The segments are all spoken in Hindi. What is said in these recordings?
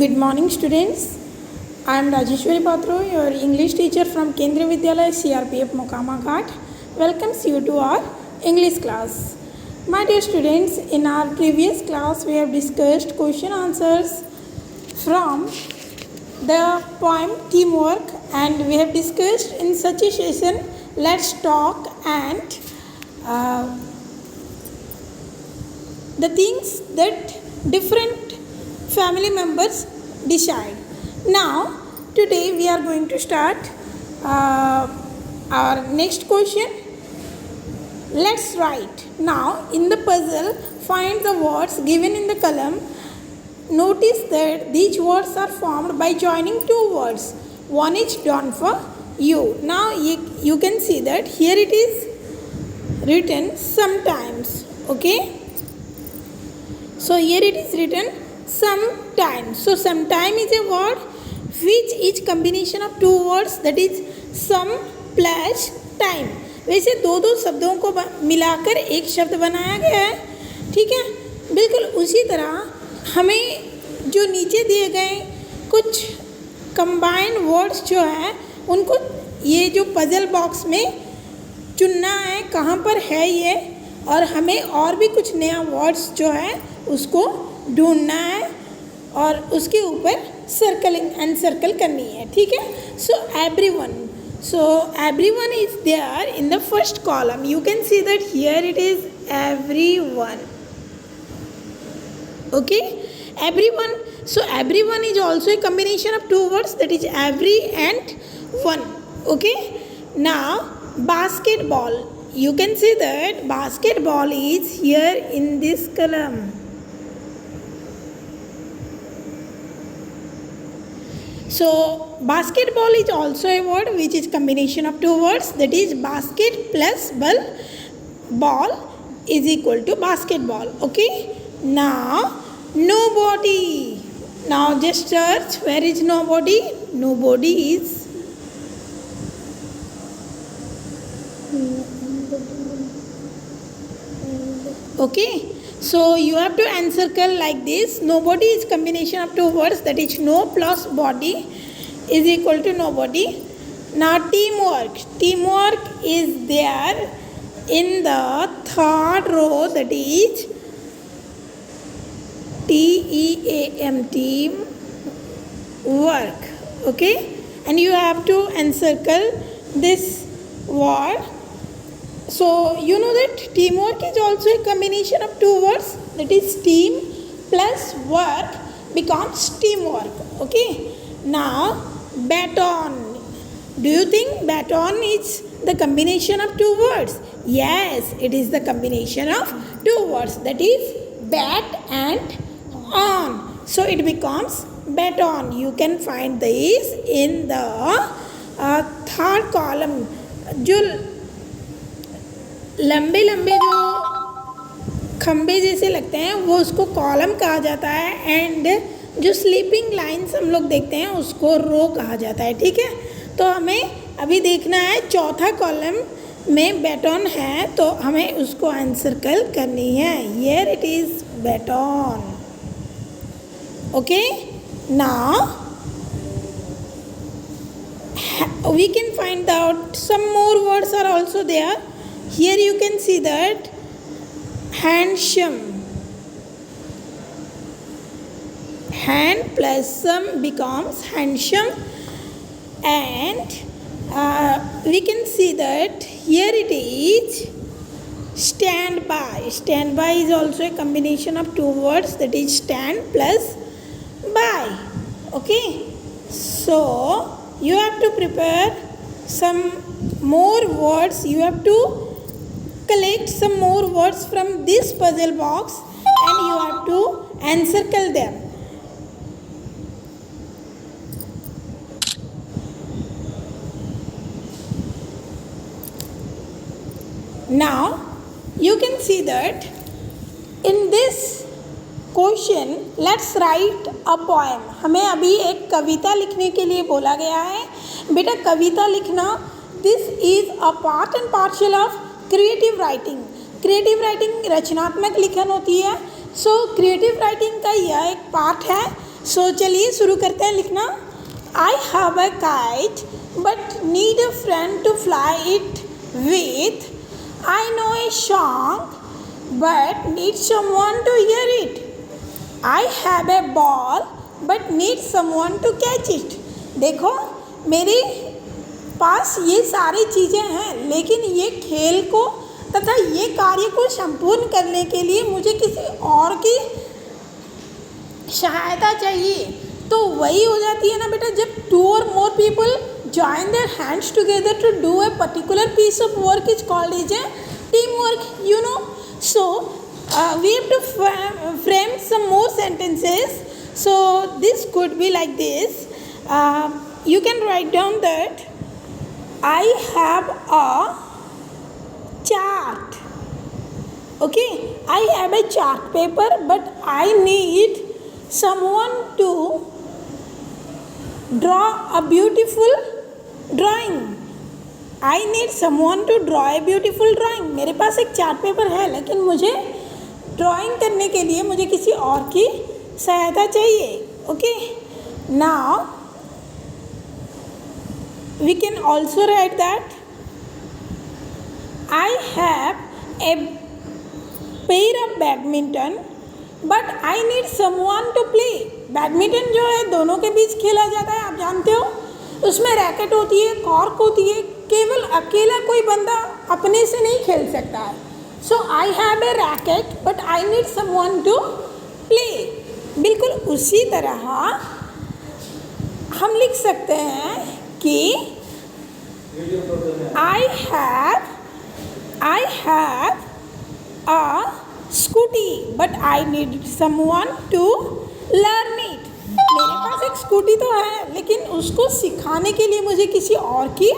Good morning, students. I am Rajeshwari Patro, your English teacher from Kendriya Vidyalaya CRPF Mokama Ghat. Welcomes you to our English class. My dear students, in our previous class we have discussed question answers from the poem Teamwork, and we have discussed in such a session Let's Talk and the things that different family members decide. Now, today we are going to start our next question. Let's write. Now, in the puzzle, find the words given in the column. Notice that these words are formed by joining two words. One is done for you. Now, you can see that here it is written sometimes. Okay. So, here it is written sometimes. So, sometime is a word which is combination of two words, that is some plus time. वैसे दो शब्दों को मिलाकर एक शब्द बनाया गया है, ठीक है। बिल्कुल उसी तरह हमें जो नीचे दिए गए कुछ कंबाइंड वर्ड्स जो है उनको ये जो पजल बॉक्स में चुनना है कहाँ पर है ये, और हमें और भी कुछ नया वर्ड्स जो है उसको ढूंढना है और उसके ऊपर सर्कलिंग एंड सर्कल करनी है, ठीक है। So everyone is there in the first column. You can see that here it is everyone. Okay, everyone. So everyone is also a combination of two words, that is every and one. Okay, now basketball. You can see that basketball is here in this column. So basketball is also a word which is combination of two words, that is basket plus ball is equal to basketball. Okay, now nobody. Now just search where is nobody. Nobody is okay. So you have to encircle like this. Nobody is combination of two words, that is no plus body is equal to nobody. Now teamwork. Teamwork is there in the third row, that is TEAM, team work. Okay, and you have to encircle this word. So you know that teamwork is also a combination of two words, that is team plus work becomes teamwork. Okay, now baton. Do you think baton is the combination of two words? Yes, it is the combination of two words, that is bat and on. So it becomes baton. You can find this in the third column. जो लंबे लंबे जो खंबे जैसे लगते हैं वो उसको कॉलम कहा जाता है, एंड जो स्लीपिंग लाइंस हम लोग देखते हैं उसको रो कहा जाता है, ठीक है। तो हमें अभी देखना है चौथा कॉलम में बैटन है तो हमें उसको एनसर्कल करनी है. Here it is baton. Okay, now we can find out some more words are also there. Here you can see that handsome, hand plus some becomes handsome, and we can see that here it is standby. Standby is also a combination of two words, that is stand plus by. Okay, so you have to prepare some more words. You have to collect some more words from this puzzle box and you have to encircle them. Now you can see that in this question let's write a poem. हमें अभी एक कविता लिखने के लिए बोला गया है. बेटा कविता लिखना this is a part and partial of creative writing. Creative writing रचनात्मक लिखन होती है. सो क्रिएटिव राइटिंग का यह एक पार्ट है सो चलिए शुरू करते हैं लिखना। I have a kite but need a friend to fly it with. I know a song but need someone to hear it. I have a ball but need someone to catch it. देखो मेरे पास ये सारी चीज़ें हैं, लेकिन ये खेल को तथा ये कार्य को संपूर्ण करने के लिए मुझे किसी और की सहायता चाहिए। तो वही हो जाती है ना बेटा, जब 2 or more people join their hands together to do a particular piece of work is called as a teamwork, you know. So we have to frame some more sentences. So this could be like this. You can write down that I have a chart. Okay, I have a chart paper but I need someone to draw a beautiful drawing. I need someone to draw a beautiful drawing. मेरे पास एक चार्ट पेपर है, लेकिन मुझे ड्राइंग करने के लिए मुझे किसी और की सहायता चाहिए। Okay, now we can also write that I have a pair of badminton but I need someone to play. Badminton जो है दोनों के बीच खेला जाता है, आप जानते हो। उसमें रैकेट होती है, कॉर्क होती है, केवल अकेला कोई बंदा अपने से नहीं खेल सकता है। So I have a racket but I need someone to play. बिल्कुल उसी तरह हम लिख सकते हैं कि I have a scooty but I need someone to learn it. मेरे पास एक स्कूटी तो है, लेकिन उसको सिखाने के लिए मुझे किसी और की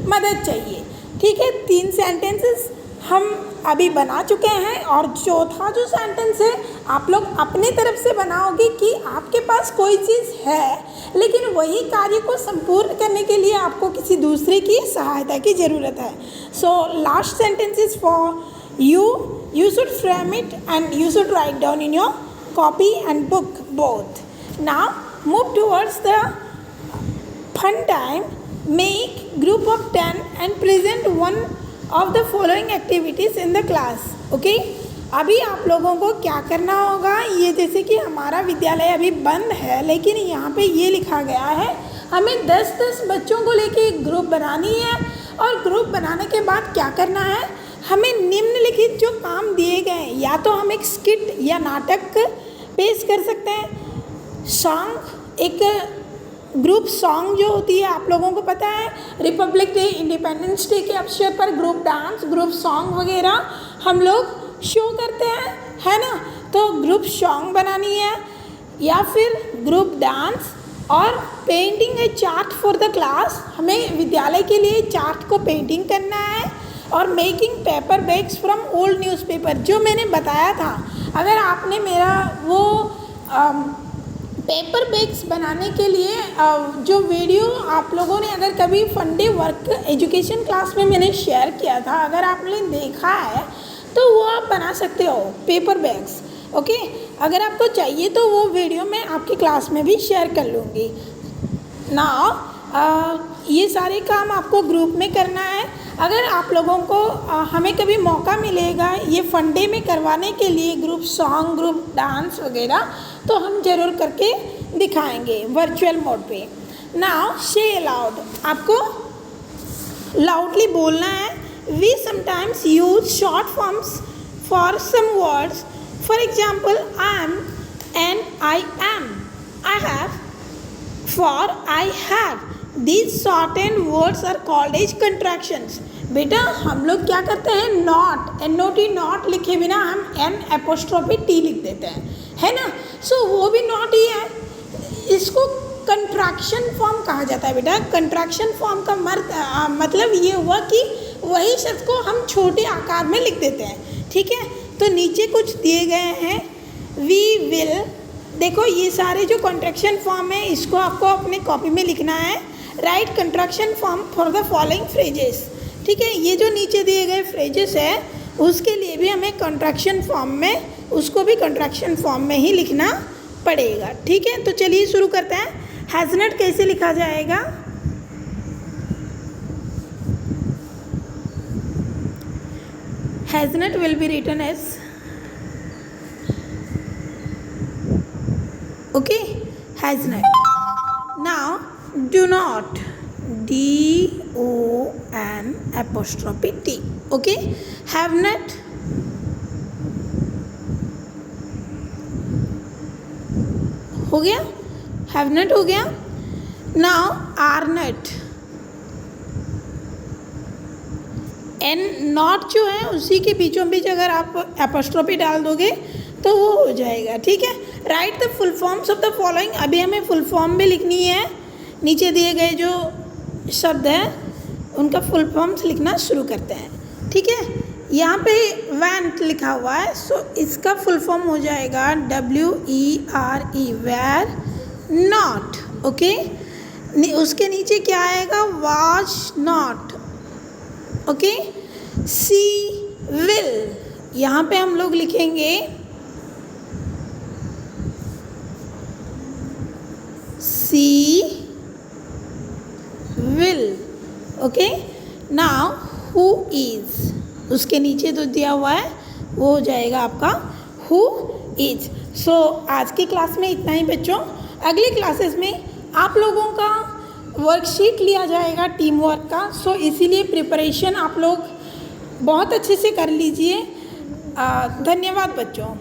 मदद चाहिए। ठीक है, 3 सेंटेंसेस हम अभी बना चुके हैं, और चौथा जो सेंटेंस है आप लोग अपनी तरफ से बनाओगे कि आपके पास कोई चीज़ है, लेकिन वही कार्य को संपूर्ण करने के लिए आपको किसी दूसरे की सहायता की ज़रूरत है। So last sentence is for you should frame it and you should write down in your copy and book both. Now move towards the fun time. Make group of 10 and present one of the following activities in the class. Okay? अभी आप लोगों को क्या करना होगा, ये जैसे कि हमारा विद्यालय अभी बंद है, लेकिन यहाँ पे ये लिखा गया है हमें 10-10 बच्चों को लेके एक ग्रुप बनानी है, और ग्रुप बनाने के बाद क्या करना है, हमें निम्नलिखित जो काम दिए गए, या तो हम एक स्किट या नाटक पेश कर सकते हैं। सॉन्ग, एक ग्रुप सॉन्ग जो होती है, आप लोगों को पता है रिपब्लिक डे, इंडिपेंडेंस डे के अवसर पर ग्रुप डांस, ग्रुप सॉन्ग वगैरह हम लोग शो करते हैं, है ना। तो ग्रुप सॉन्ग बनानी है, या फिर ग्रुप डांस, और painting A chart for the class, हमें विद्यालय के लिए चार्ट को पेंटिंग करना है, और making paper bags from old newspaper, जो मैंने बताया था। अगर आपने मेरा वो पेपर बैग्स बनाने के लिए जो वीडियो आप लोगों ने अगर कभी फंडे वर्क एजुकेशन क्लास में मैंने शेयर किया था, अगर आपने देखा है तो वो आप बना सकते हो पेपर बैग्स। ओके, अगर आपको चाहिए तो वो वीडियो मैं आपकी क्लास में भी शेयर कर लूँगी ना। ये सारे काम आपको ग्रुप में करना है। अगर आप लोगों को हमें कभी मौका मिलेगा ये फंडे में करवाने के लिए ग्रुप सॉन्ग, ग्रुप डांस वगैरह, तो हम ज़रूर करके दिखाएंगे वर्चुअल मोड पे। नाउ से अलाउड, आपको लाउडली बोलना है। We sometimes use short forms for some words, for example I am and I'm, I have for I've. These shortened words are called as contractions. बेटा हम लोग क्या करते हैं, नॉट, NOT नॉट लिखे बिना हम N' लिख देते हैं, है ना। सो वो भी नॉट ही है, इसको कंट्रैक्शन फॉर्म कहा जाता है बेटा। कंट्रैक्शन फॉर्म का मतलब ये हुआ कि वही शब्द को हम छोटे आकार में लिख देते हैं। ठीक है, तो नीचे कुछ दिए गए हैं, वी विल। देखो ये सारे जो कंट्रैक्शन फॉर्म है, इसको आपको अपने कॉपी में लिखना है। Right contraction form for the following phrases. ठीक है, ये जो नीचे दिए गए फ्रेजेस है उसके लिए भी हमें कंट्रैक्शन फॉर्म में, उसको भी कंट्रैक्शन फॉर्म में ही लिखना पड़ेगा। ठीक है, तो चलिए शुरू करते हैं। हैज़ नॉट कैसे लिखा जाएगा? Has not will be written as, okay, has not. Now do not, DON', okay. Have not, हो गया, हैव नॉट हो गया। Now are not, N not जो है उसी के बीचों बीच अगर आप एपोस्ट्रोफी डाल दोगे तो वो हो जाएगा। ठीक है, right the full forms of the following. अभी हमें फुल फॉर्म भी लिखनी है, नीचे दिए गए जो शब्द हैं उनका फुल फॉर्म्स लिखना शुरू करते हैं। ठीक है, यहाँ पे वेंट लिखा हुआ है, सो इसका फुल फॉर्म हो जाएगा WERE, वेर नॉट, ओके। उसके नीचे क्या आएगा? Was not, okay. C will, यहाँ पे हम लोग लिखेंगे C will, okay. Now who is, उसके नीचे तो दिया हुआ है वो हो जाएगा आपका हु इज। सो आज की क्लास में इतना ही बच्चों। अगली क्लासेस में आप लोगों का वर्कशीट लिया जाएगा टीम वर्क का। सो इसीलिए प्रिपरेशन आप लोग बहुत अच्छे से कर लीजिए। धन्यवाद बच्चों।